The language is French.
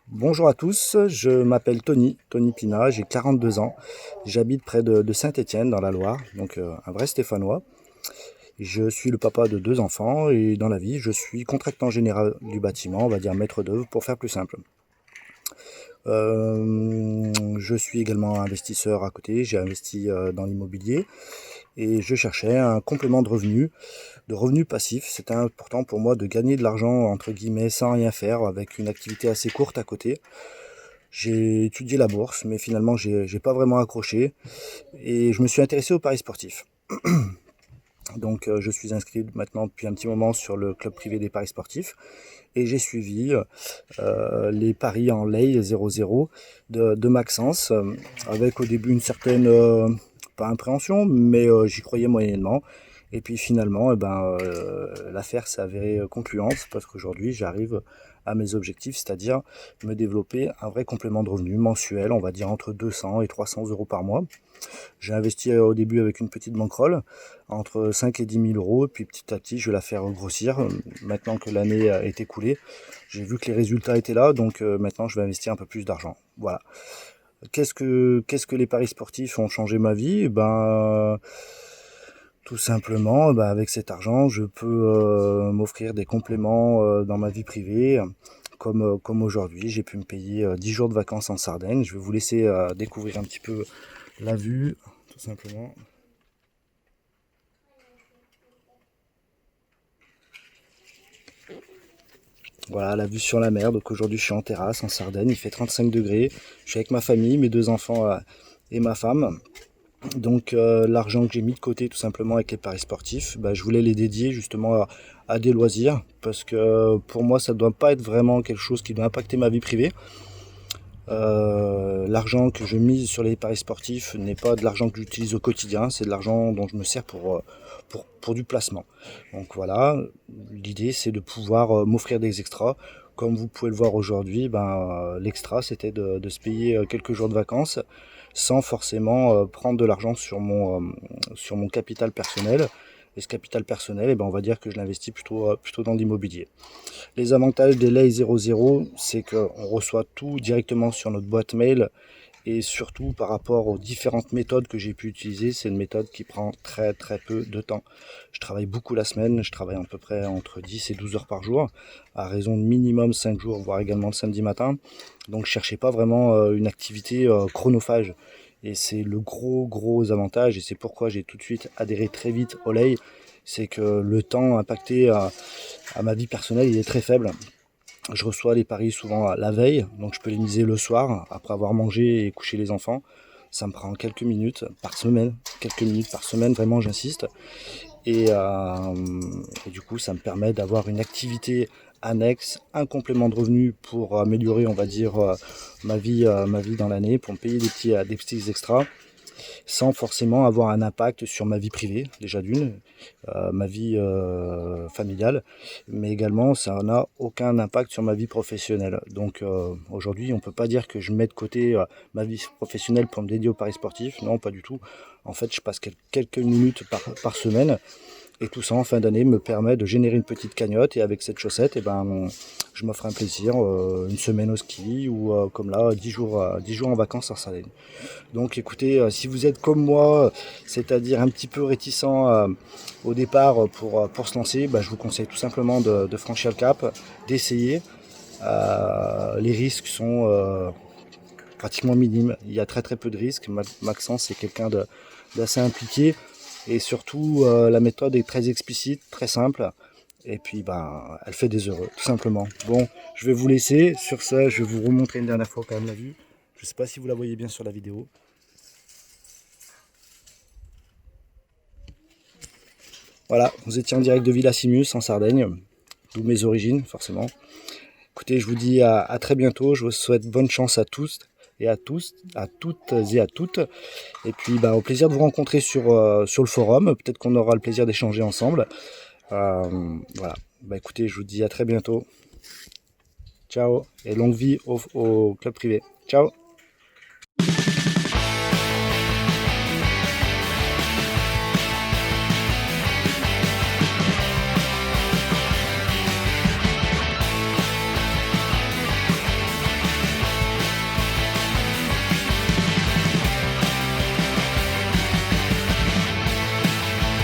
Bonjour à tous, je m'appelle Tony Pina, j'ai 42 ans, j'habite près de Saint-Étienne dans la Loire, donc un vrai Stéphanois. Je suis le papa de deux enfants et dans la vie je suis contractant général du bâtiment, on va dire maître d'œuvre pour faire plus simple. Je suis également investisseur à côté, j'ai investi dans l'immobilier et je cherchais un complément de revenus passifs. C'était important pour moi de gagner de l'argent entre guillemets sans rien faire avec une activité assez courte à côté. J'ai étudié la bourse, mais finalement, j'ai pas vraiment accroché. Et je me suis intéressé aux paris sportifs. Donc, je suis inscrit maintenant depuis un petit moment sur le club privé des paris sportifs. Et j'ai suivi les paris en lay 0-0 de Maxence, avec au début une certaine, pas appréhension, mais j'y croyais moyennement. Et puis finalement, l'affaire s'est avérée concluante parce qu'aujourd'hui, j'arrive à mes objectifs, c'est-à-dire me développer un vrai complément de revenus mensuel, on va dire entre 200 et 300 euros par mois. J'ai investi au début avec une petite bankroll, entre 5 et 10 000 euros, puis petit à petit, je vais la faire grossir. Maintenant que l'année est écoulée, j'ai vu que les résultats étaient là, donc maintenant, je vais investir un peu plus d'argent. Voilà. Qu'est-ce que les paris sportifs ont changé ma vie? Tout simplement, avec cet argent, je peux m'offrir des compléments dans ma vie privée. Comme aujourd'hui, j'ai pu me payer 10 jours de vacances en Sardaigne. Je vais vous laisser découvrir un petit peu la vue, tout simplement. Voilà, la vue sur la mer. Donc aujourd'hui, je suis en terrasse en Sardaigne. Il fait 35 degrés. Je suis avec ma famille, mes deux enfants et ma femme. Donc l'argent que j'ai mis de côté tout simplement avec les paris sportifs, je voulais les dédier justement à des loisirs parce que pour moi ça ne doit pas être vraiment quelque chose qui doit impacter ma vie privée. L'argent que je mise sur les paris sportifs n'est pas de l'argent que j'utilise au quotidien, c'est de l'argent dont je me sers pour du placement. Donc voilà, l'idée c'est de pouvoir m'offrir des extras. Comme vous pouvez le voir aujourd'hui, l'extra c'était de se payer quelques jours de vacances sans forcément prendre de l'argent sur mon capital personnel. Et ce capital personnel, on va dire que je l'investis plutôt dans l'immobilier. Les avantages des Lay 00, c'est qu'on reçoit tout directement sur notre boîte mail et surtout par rapport aux différentes méthodes que j'ai pu utiliser, c'est une méthode qui prend très très peu de temps. Je travaille beaucoup la semaine, je travaille à peu près entre 10 et 12 heures par jour, à raison de minimum 5 jours, voire également le samedi matin. Donc je cherchais pas vraiment une activité chronophage. Et c'est le gros avantage et c'est pourquoi j'ai tout de suite adhéré très vite au Lay, c'est que le temps impacté à ma vie personnelle il est très faible. Je reçois les paris souvent la veille, donc je peux les miser le soir, après avoir mangé et couché les enfants. Ça me prend quelques minutes par semaine, vraiment j'insiste. Et du coup, ça me permet d'avoir une activité annexe, un complément de revenu pour améliorer, on va dire, ma vie dans l'année, pour me payer des petits extras sans forcément avoir un impact sur ma vie privée, déjà d'une, ma vie familiale, mais également ça n'a aucun impact sur ma vie professionnelle. Donc aujourd'hui, on ne peut pas dire que je mets de côté ma vie professionnelle pour me dédier aux paris sportifs, non, pas du tout. En fait, je passe quelques minutes par semaine et tout ça en fin d'année me permet de générer une petite cagnotte et avec cette chaussette, je m'offre un plaisir, une semaine au ski ou comme là, 10 jours en vacances en Sardaigne. Donc écoutez, si vous êtes comme moi, c'est-à-dire un petit peu réticent au départ pour se lancer, je vous conseille tout simplement de franchir le cap, d'essayer. Les risques sont pratiquement minimes. Il y a très très peu de risques. Maxence c'est quelqu'un d'assez impliqué et surtout la méthode est très explicite, très simple. Et puis elle fait des heureux, tout simplement. Bon, je vais vous laisser. Sur ça, je vais vous remontrer une dernière fois quand même la vue. Je ne sais pas si vous la voyez bien sur la vidéo. Voilà, vous étiez en direct de Villasimus en Sardaigne, d'où mes origines forcément. Écoutez, je vous dis à très bientôt, je vous souhaite bonne chance à tous et à tous, à toutes et à toutes. Et puis au plaisir de vous rencontrer sur le forum, peut-être qu'on aura le plaisir d'échanger ensemble. Voilà, écoutez, je vous dis à très bientôt. Ciao et longue vie au club privé. Ciao.